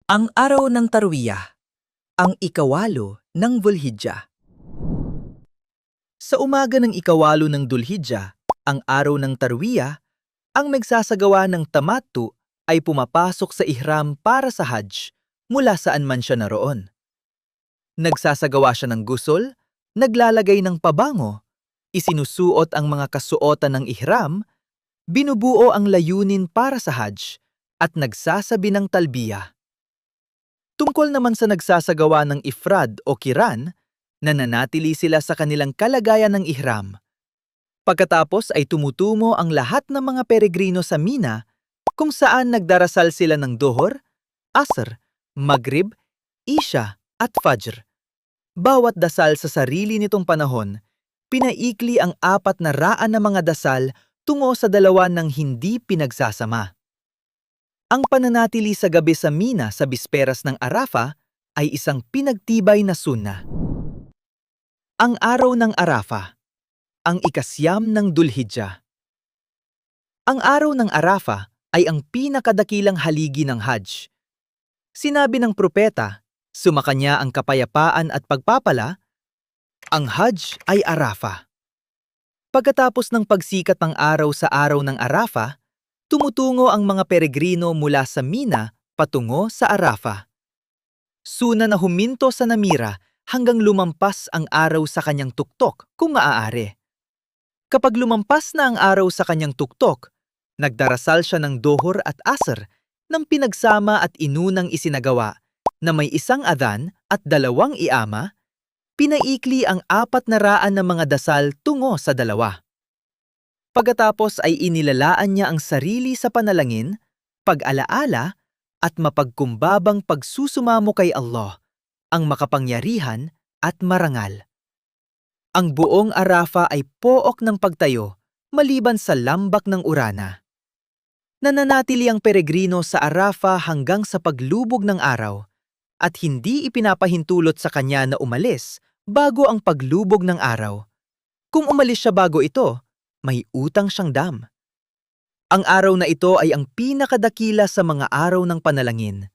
Ang araw ng Tarwiyah, ang ikawalo ng Dhul-Hijjah. Sa umaga ng ikawalo ng Dhul-Hijjah, ang araw ng Tarwiyah, ang nagsasagawa ng tamattu ay pumapasok sa ihram para sa Hajj mula saan man siya naroon. Nagsasagawa siya ng gusol, naglalagay ng pabango, isinusuot ang mga kasuotan ng ihram, binubuo ang layunin para sa Hajj, at nagsasabi ng talbiyah. Tungkol naman sa nagsasagawa ng ifrad o kiran, nananatili sila sa kanilang kalagayan ng ihram. Pagkatapos ay tumutungo ang lahat ng mga peregrino sa Mina kung saan nagdarasal sila ng Dhuhr, Asr, Maghrib, Isha at Fajr. Bawat dasal sa sarili nitong panahon, pinaikli ang 400 na mga dasal tungo sa 2 ng hindi pinagsasama. Ang pananatili sa gabi sa Mina sa bisperas ng Arafah ay isang pinagtibay na sunnah. Ang araw ng Arafah, ang ikasyam ng Dhul-Hijjah. Ang araw ng Arafah ay ang pinakadakilang haligi ng Hajj. Sinabi ng propeta, sumakanya ang kapayapaan at pagpapala, ang Hajj ay Arafah. Pagkatapos ng pagsikat ng araw sa araw ng Arafah, tumutungo ang mga peregrino mula sa Mina patungo sa Arafah. Suna na huminto sa namira hanggang lumampas ang araw sa kanyang tuktok kung maaari. Kapag lumampas na ang araw sa kanyang tuktok, nagdarasal siya ng Dhuhr at Asr ng pinagsama at inunang isinagawa na may 1 adhan at 2 iama, pinaikli ang 400 na mga dasal tungo sa 2. Pagkatapos ay inilalaan niya ang sarili sa panalangin, pag-alaala at mapagkumbabang pagsusumamo kay Allah, ang makapangyarihan at marangal. Ang buong Arafah ay pook ng pagtayo maliban sa lambak ng urana. Nananatili ang peregrino sa Arafah hanggang sa paglubog ng araw at hindi ipinapahintulot sa kanya na umalis bago ang paglubog ng araw. Kung umalis siya bago ito, may utang siyang dam. Ang araw na ito ay ang pinakadakila sa mga araw ng panalangin.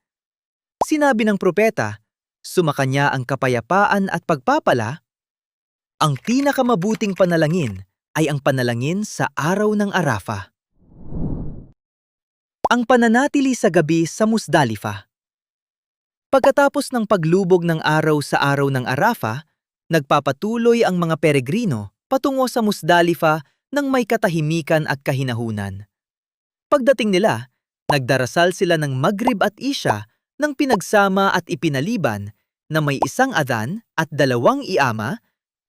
Sinabi ng propeta, sumakanya ang kapayapaan at pagpapala, ang pinakamabuting panalangin ay ang panalangin sa araw ng Arafah. Ang pananatili sa gabi sa Musdalifah. Pagkatapos ng paglubog ng araw sa araw ng Arafah, nagpapatuloy ang mga peregrino patungo sa Musdalifah ng may katahimikan at kahinahunan. Pagdating nila, nagdarasal sila ng Maghrib at Isha ng pinagsama at ipinaliban na may 1 adhan at 2 iama,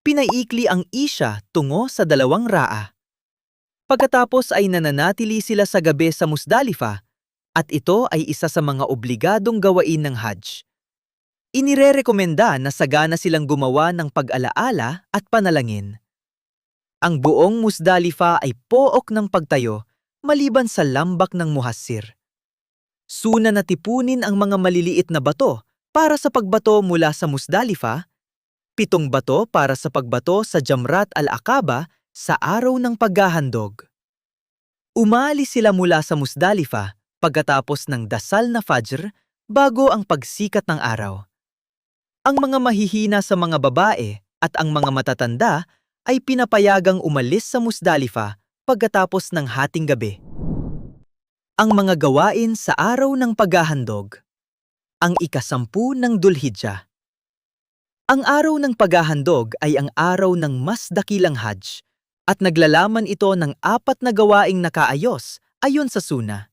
pinaikli ang Isha tungo sa 2 ra'a. Pagkatapos ay nananatili sila sa gabi sa Musdalifah at ito ay isa sa mga obligadong gawain ng Hajj. Inirerekomenda na sagana silang gumawa ng pag-alaala at panalangin. Ang buong Musdalifah ay pook ng pagtayo maliban sa lambak ng Muhassir. Suna na tipunin ang mga maliliit na bato para sa pagbato mula sa Musdalifah, 7 bato para sa pagbato sa Jamrat al-Aqaba sa araw ng paghahandog. Umaalis sila mula sa Musdalifah pagkatapos ng dasal na Fajr bago ang pagsikat ng araw. Ang mga mahihina sa mga babae at ang mga matatanda ay pinapayagang umalis sa Musdalifah pagkatapos ng hating gabi. Ang mga gawain sa araw ng paghahandog. Ang ika-10 ng Dhul-Hijjah. Ang araw ng paghahandog ay ang araw ng mas dakilang Hajj at naglalaman ito ng 4 na gawaing nakaayos ayon sa sunnah.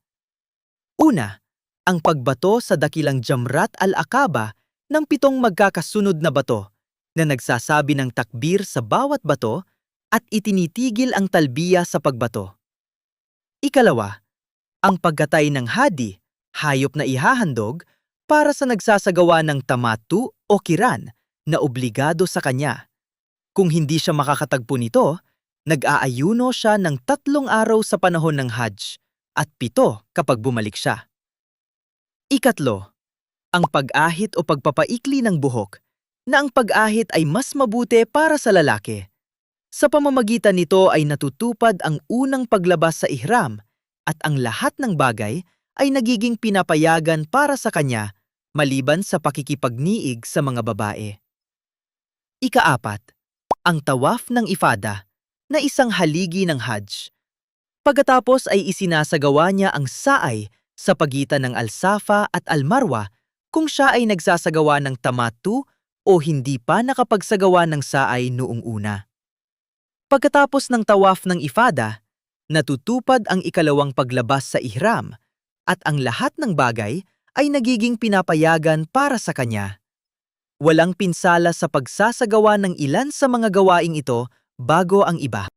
Una, ang pagbato sa dakilang Jamrat al-Aqaba ng 7 magkakasunod na bato na nagsasabi ng takbir sa bawat bato at itinitigil ang talbiya sa pagbato. Ikalawa, ang pagkatay ng hadi, hayop na ihahandog, para sa nagsasagawa ng tamattu o kiran na obligado sa kanya. Kung hindi siya makakatagpo nito, nag-aayuno siya ng 3 araw sa panahon ng Hajj at 7 kapag bumalik siya. Ikatlo, ang pag-ahit o pagpapaikli ng buhok, na ang pag-ahit ay mas mabuti para sa lalaki. Sa pamamagitan nito ay natutupad ang unang paglabas sa ihram at ang lahat ng bagay ay nagiging pinapayagan para sa kanya maliban sa pakikipagniig sa mga babae. Ika-4, ang tawaf ng ifada, na isang haligi ng Hajj. Pagkatapos ay isinasagawa niya ang saay sa pagitan ng Al-Safa at Al-Marwa kung siya ay nagsasagawa ng tamattu o hindi pa nakapagsagawa ng saay noong una. Pagkatapos ng tawaf ng ifada, natutupad ang ikalawang paglabas sa ihram at ang lahat ng bagay ay nagiging pinapayagan para sa kanya. Walang pinsala sa pagsasagawa ng ilan sa mga gawaing ito bago ang iba.